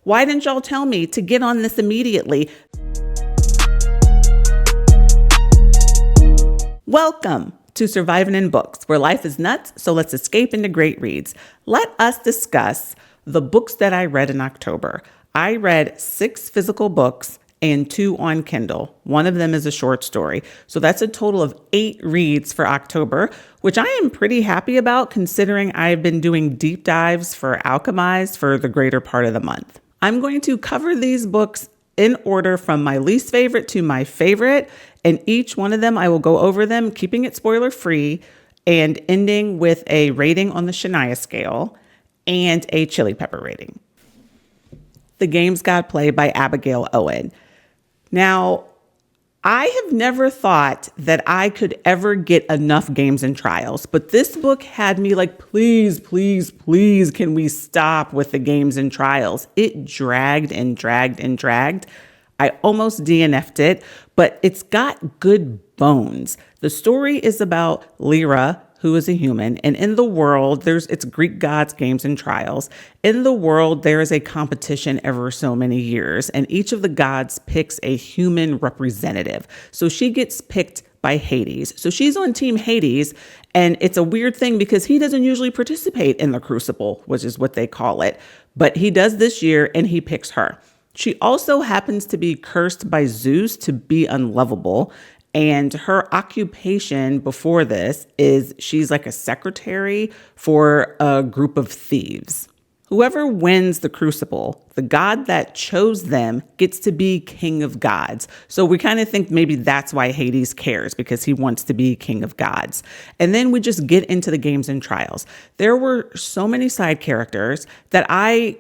Why didn't y'all tell me to get on this immediately? Welcome to Surviving in Books, where life is nuts, so let's escape into great reads. Let us discuss the books that I read in October. I read 6 physical books and 2 on Kindle. One of them is a short story. So that's a total of 8 reads for October, which I am pretty happy about considering I've been doing deep dives for Alchemised for the greater part of the month. I'm going to cover these books in order from my least favorite to my favorite, and each one of them I will go over them, keeping it spoiler free and ending with a rating on the Shania scale and a chili pepper rating. The Games God Play by Abigail Owen. Now, I have never thought that I could ever get enough games and trials, but this book had me like, please, please, please, can we stop with the games and trials? It dragged and dragged and dragged. I almost DNF'd it, but it's got good bones. The story is about Lyra, who is a human, and in the world, it's Greek gods, games, and trials. In the world, there is a competition every so many years, and each of the gods picks a human representative. So she gets picked by Hades. So she's on Team Hades, and it's a weird thing because he doesn't usually participate in the Crucible, which is what they call it, but he does this year, and he picks her. She also happens to be cursed by Zeus to be unlovable. And her occupation before this is she's like a secretary for a group of thieves. Whoever wins the Crucible, the god that chose them gets to be king of gods. So we kind of think maybe that's why Hades cares, because he wants to be king of gods. And then we just get into the games and trials. There were so many side characters that I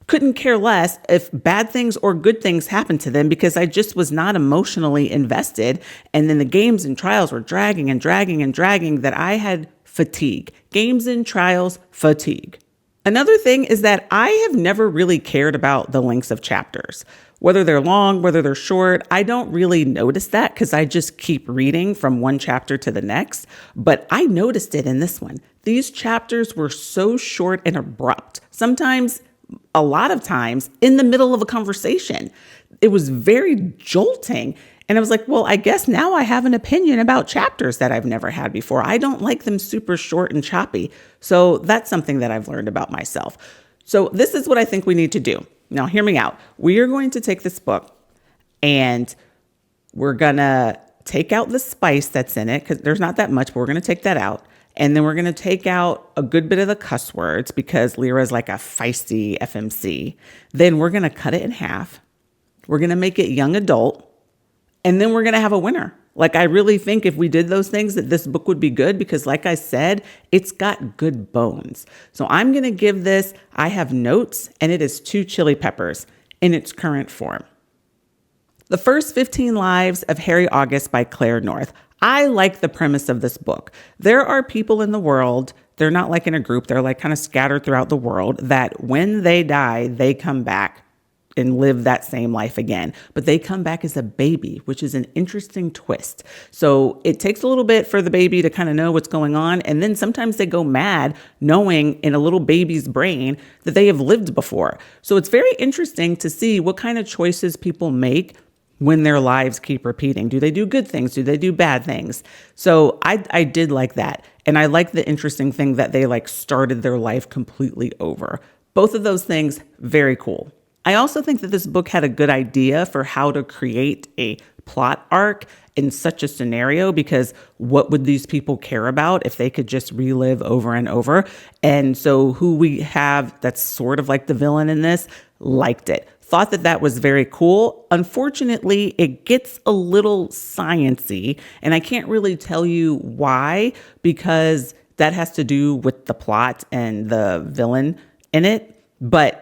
couldn't care less if bad things or good things happened to them because I just was not emotionally invested. And then the games and trials were dragging and dragging and dragging that I had fatigue. Games and trials fatigue. Another thing is that I have never really cared about the lengths of chapters. Whether they're long, whether they're short, I don't really notice that because I just keep reading from one chapter to the next. But I noticed it in this one. These chapters were so short and abrupt. A lot of times in the middle of a conversation. It was very jolting. And I was like, well, I guess now I have an opinion about chapters that I've never had before. I don't like them super short and choppy. So that's something that I've learned about myself. So this is what I think we need to do. Now, hear me out. We are going to take this book and we're going to take out the spice that's in it because there's not that much, but we're going to take that out. And then we're going to take out a good bit of the cuss words because Lyra is like a feisty FMC. Then we're going to cut it in half. We're going to make it young adult. And then we're going to have a winner. Like, I really think if we did those things that this book would be good because like I said, it's got good bones. So I'm going to give this, I have notes, and it is 2 chili peppers in its current form. The First 15 Lives of Harry August by Claire North. I like the premise of this book. There are people in the world, they're not like in a group, they're like kind of scattered throughout the world, that when they die, they come back and live that same life again. But they come back as a baby, which is an interesting twist. So it takes a little bit for the baby to kind of know what's going on. And then sometimes they go mad knowing in a little baby's brain that they have lived before. So it's very interesting to see what kind of choices people make when their lives keep repeating. Do they do good things? Do they do bad things? So I did like that. And I like the interesting thing that they like started their life completely over. Both of those things, very cool. I also think that this book had a good idea for how to create a plot arc in such a scenario, because what would these people care about if they could just relive over and over? And so who we have that's sort of like the villain in this liked it. Thought that that was very cool. Unfortunately, it gets a little sciencey, and I can't really tell you why, because that has to do with the plot and the villain in it. But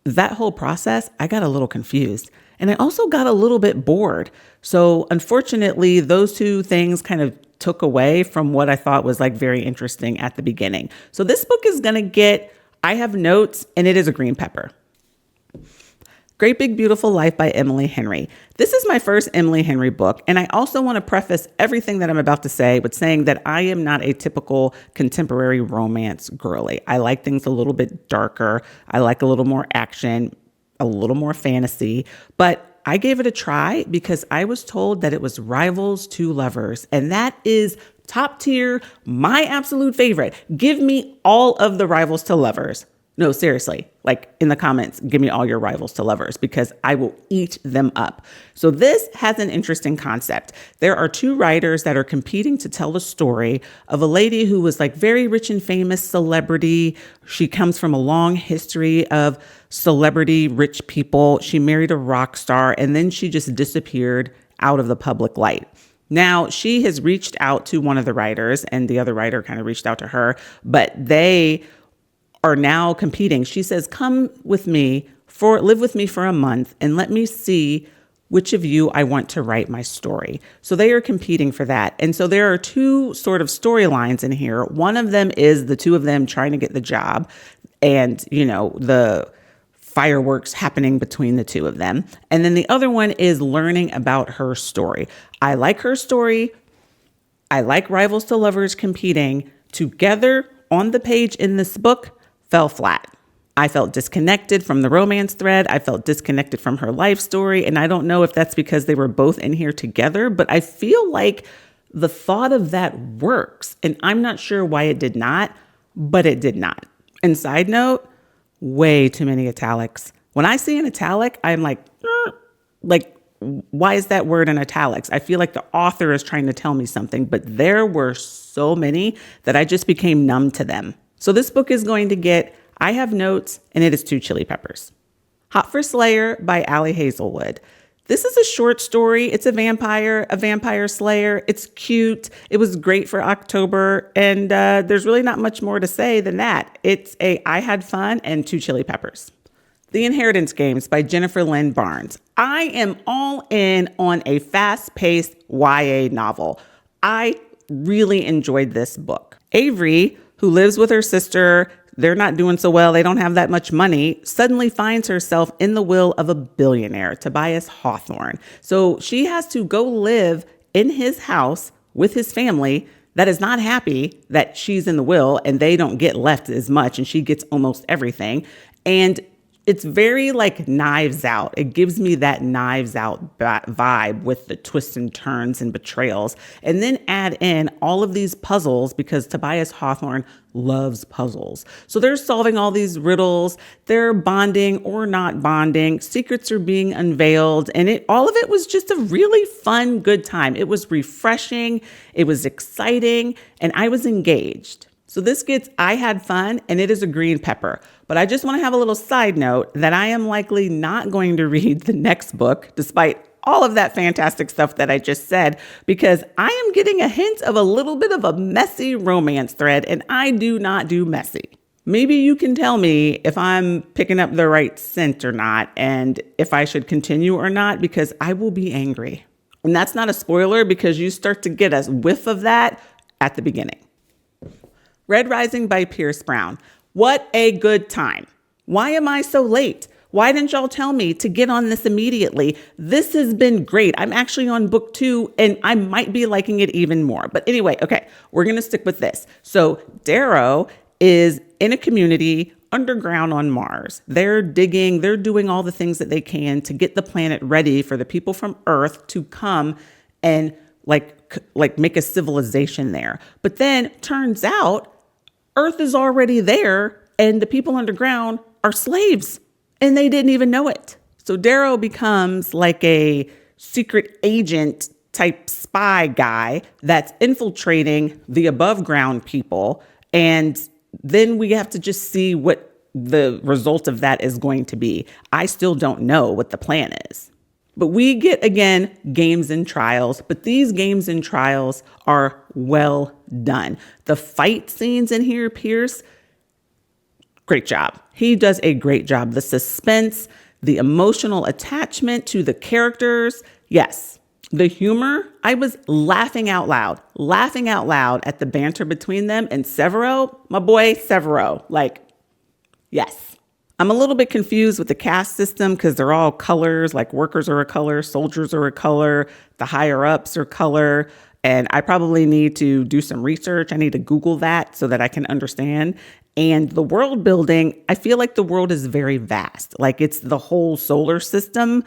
that whole process, I got a little confused, and I also got a little bit bored. So unfortunately, those two things kind of took away from what I thought was like very interesting at the beginning. So this book is going to get, I have notes, and it is a green pepper. Great Big Beautiful Life by Emily Henry. This is my first Emily Henry book, and I also want to preface everything that I'm about to say with saying that I am not a typical contemporary romance girly. I like things a little bit darker. I like a little more action, a little more fantasy, but I gave it a try because I was told that it was rivals to lovers. And that is top tier, my absolute favorite. Give me all of the rivals to lovers. No, seriously, like in the comments, give me all your rivals to lovers because I will eat them up. So this has an interesting concept. There are two writers that are competing to tell the story of a lady who was like very rich and famous celebrity. She comes from a long history of celebrity rich people. She married a rock star and then she just disappeared out of the public light. Now, she has reached out to one of the writers and the other writer kind of reached out to her, but they are now competing. She says, come with me live with me for a month and let me see which of you I want to write my story. So they are competing for that. And so there are two sort of storylines in here. One of them is the two of them trying to get the job and, the fireworks happening between the two of them. And then the other one is learning about her story. I like her story. I like rivals to lovers competing together on the page in this book. Fell flat. I felt disconnected from the romance thread. I felt disconnected from her life story. And I don't know if that's because they were both in here together, but I feel like the thought of that works. And I'm not sure why it did not, but it did not. And side note, way too many italics. When I see an italic, I'm like, why is that word in italics? I feel like the author is trying to tell me something, but there were so many that I just became numb to them. So this book is going to get, I have notes, and it is 2 chili peppers. Hot for Slayer by Ali Hazelwood. This is a short story. It's a vampire slayer. It's cute. It was great for October. And there's really not much more to say than that. It's I had fun and 2 chili peppers. The Inheritance Games by Jennifer Lynn Barnes. I am all in on a fast-paced YA novel. I really enjoyed this book. Avery, who lives with her sister, they're not doing so well, they don't have that much money, suddenly finds herself in the will of a billionaire, Tobias Hawthorne. So she has to go live in his house with his family that is not happy that she's in the will and they don't get left as much and she gets almost everything. And it's very like Knives Out. It gives me that Knives Out vibe with the twists and turns and betrayals. And then add in all of these puzzles because Tobias Hawthorne loves puzzles. So they're solving all these riddles. They're bonding or not bonding. Secrets are being unveiled. And all of it was just a really fun, good time. It was refreshing. It was exciting. And I was engaged. So this gets, I had fun, and it is a green pepper. But I just want to have a little side note that I am likely not going to read the next book, despite all of that fantastic stuff that I just said, because I am getting a hint of a little bit of a messy romance thread, and I do not do messy. Maybe you can tell me if I'm picking up the right scent or not, and if I should continue or not, because I will be angry. And that's not a spoiler because you start to get a whiff of that at the beginning. Red Rising by Pierce Brown. What a good time. Why am I so late? Why didn't y'all tell me to get on this immediately? This has been great. I'm actually on book 2 and I might be liking it even more. But anyway, okay, we're going to stick with this. So Darrow is in a community underground on Mars. They're digging, they're doing all the things that they can to get the planet ready for the people from Earth to come and like make a civilization there. But then turns out Earth is already there and the people underground are slaves and they didn't even know it. So Darrow becomes like a secret agent type spy guy that's infiltrating the above ground people. And then we have to just see what the result of that is going to be. I still don't know what the plan is. But we get, again, games and trials, but these games and trials are well done. The fight scenes in here, Pierce, great job. He does a great job. The suspense, the emotional attachment to the characters. Yes. The humor, I was laughing out loud at the banter between them and Severo, my boy Severo. Yes. I'm a little bit confused with the caste system because they're all colors, like workers are a color, soldiers are a color, the higher ups are color. And I probably need to do some research. I need to Google that so that I can understand. And the world building, I feel like the world is very vast. Like it's the whole solar system.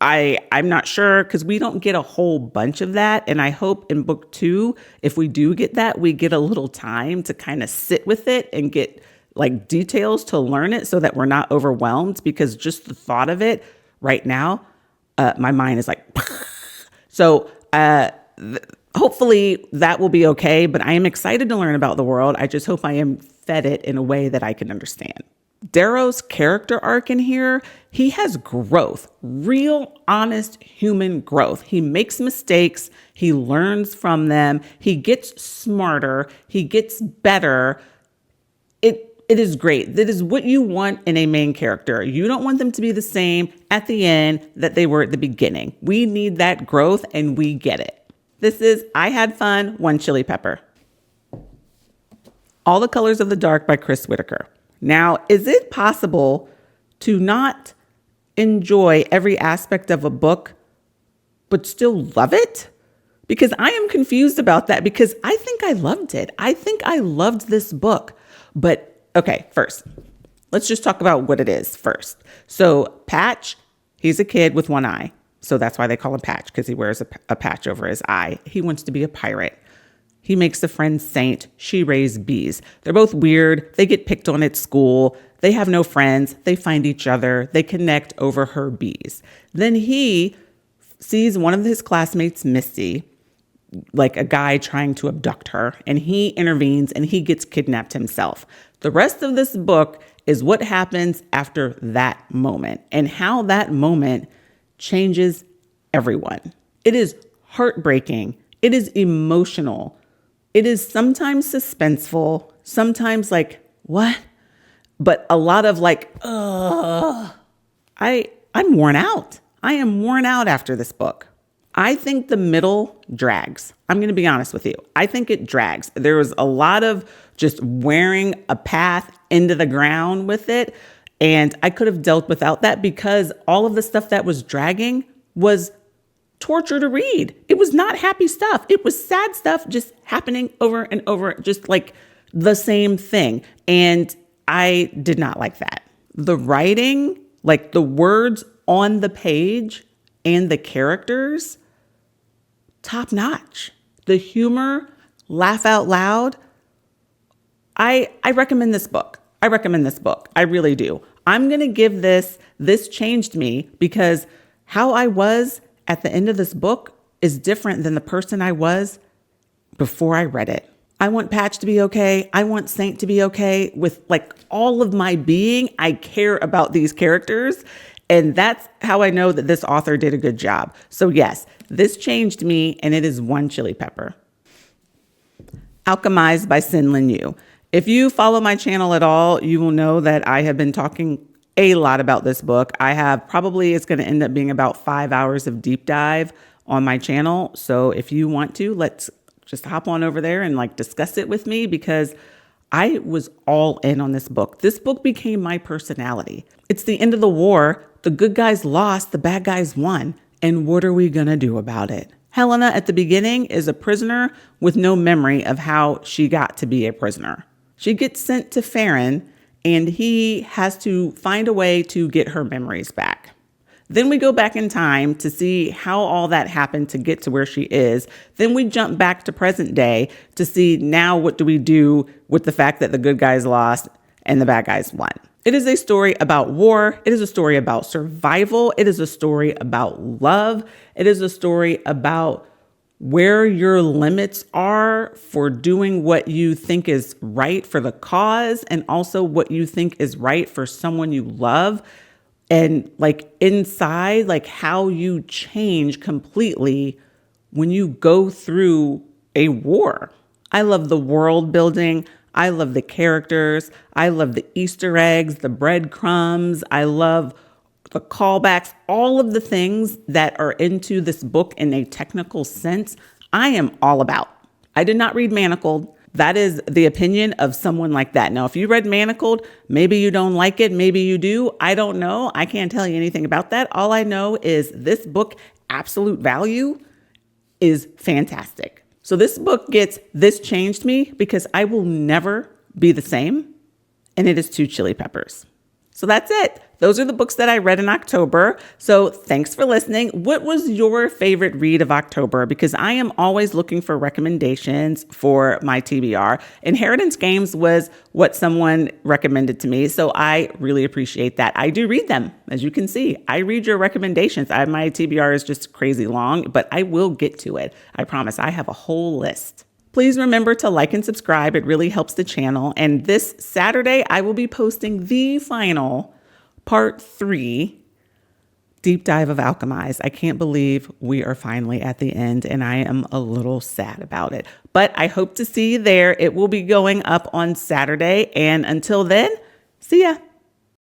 I'm not sure because we don't get a whole bunch of that. And I hope in book 2, if we do get that, we get a little time to kind of sit with it and get like details to learn it so that we're not overwhelmed, because just the thought of it right now, my mind is like, so hopefully that will be okay. But I am excited to learn about the world. I just hope I am fed it in a way that I can understand. Darrow's character arc in here, he has growth, real, honest human growth. He makes mistakes. He learns from them. He gets smarter. He gets better. It is great. That is what you want in a main character. You don't want them to be the same at the end that they were at the beginning. We need that growth, and we get it. This is I Had Fun, One Chili Pepper. All the Colors of the Dark by Chris Whitaker. Now, is it possible to not enjoy every aspect of a book, but still love it? Because I am confused about that, because I think I loved it. I think I loved this book. But okay, first, let's just talk about what it is first. So Patch, he's a kid with one eye. So that's why they call him Patch, because he wears a patch over his eye. He wants to be a pirate. He makes a friend Saint. She raised bees. They're both weird. They get picked on at school. They have no friends. They find each other. They connect over her bees. Then he sees one of his classmates, Misty, like a guy trying to abduct her, and he intervenes and he gets kidnapped himself. The rest of this book is what happens after that moment and how that moment changes everyone. It is heartbreaking. It is emotional. It is sometimes suspenseful, sometimes like, what? But a lot of like, I'm worn out. I am worn out after this book. I think the middle drags. I'm going to be honest with you. I think it drags. There was a lot of just wearing a path into the ground with it. And I could have dealt without that, because all of the stuff that was dragging was torture to read. It was not happy stuff. It was sad stuff just happening over and over, just like the same thing. And I did not like that. The writing, like the words on the page and the characters, top notch. The humor, laugh out loud. I recommend this book. I recommend this book. I really do. I'm going to give this changed me, because how I was at the end of this book is different than the person I was before I read it. I want Patch to be okay. I want Saint to be okay. With like all of my being, I care about these characters. And that's how I know that this author did a good job. So yes, this changed me, and it is One Chili Pepper. Alchemised by SenLinYu. If you follow my channel at all, you will know that I have been talking a lot about this book. I have it's going to end up being about 5 hours of deep dive on my channel. So if you want to, let's just hop on over there and like discuss it with me, because I was all in on this book. This book became my personality. It's the end of the war. The good guys lost, the bad guys won. And what are we going to do about it? Helena at the beginning is a prisoner with no memory of how she got to be a prisoner. She gets sent to Farron, and he has to find a way to get her memories back. Then we go back in time to see how all that happened to get to where she is. Then we jump back to present day to see now what do we do with the fact that the good guys lost and the bad guys won. It is a story about war. It is a story about survival. It is a story about love. It is a story about where your limits are for doing what you think is right for the cause, and also what you think is right for someone you love. And like inside, like how you change completely when you go through a war. I love the world building. I love the characters. I love the Easter eggs, the breadcrumbs. I love the callbacks, all of the things that are into this book in a technical sense. I am all about. I did not read Manacled. That is the opinion of someone like that. Now, if you read Manacled, maybe you don't like it. Maybe you do. I don't know. I can't tell you anything about that. All I know is this book, absolute value. is fantastic. So this book gets This Changed Me because I will never be the same. And it is 2 chili peppers. So that's it. Those are the books that I read in October. So thanks for listening. What was your favorite read of October? Because I am always looking for recommendations for my TBR. Inheritance Games was what someone recommended to me. So I really appreciate that. I do read them. As you can see, I read your recommendations. My TBR is just crazy long, but I will get to it. I promise. I have a whole list. Please remember to like and subscribe. It really helps the channel. And this Saturday, I will be posting the final part 3 deep dive of Alchemised. I can't believe we are finally at the end, and I am a little sad about it. But I hope to see you there. It will be going up on Saturday. And until then, see ya.